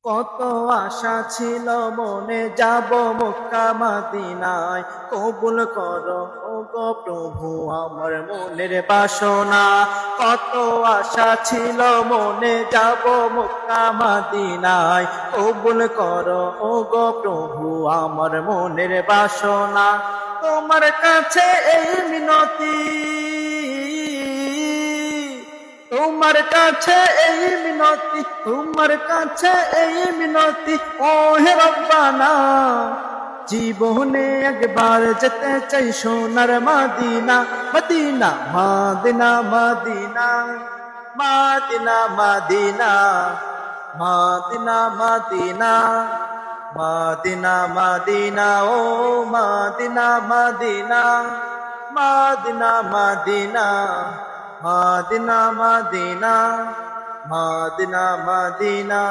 কত আশা ছিল মনে যাব মক্কা মদিনায়, কবুল করো ওগো প্রভু আমার মনের বাসনা। কত আশা ছিল মনে যাব মক্কা মদিনায়, কবুল করো ওগো প্রভু আমার মনের বাসনা। তোমার কাছে এই মিনতি, তোমার কাছে এই মিনতি, তোমার কাছে এই মিনতি, ও হে রব্বানা। জীবনে একবার যেতে চাই সোনার Medina, Medina Medina Medina Medina Medina Medina Medina Medina Medina, ও Medina Medina Medina Medina Medina Medina Medina Medina.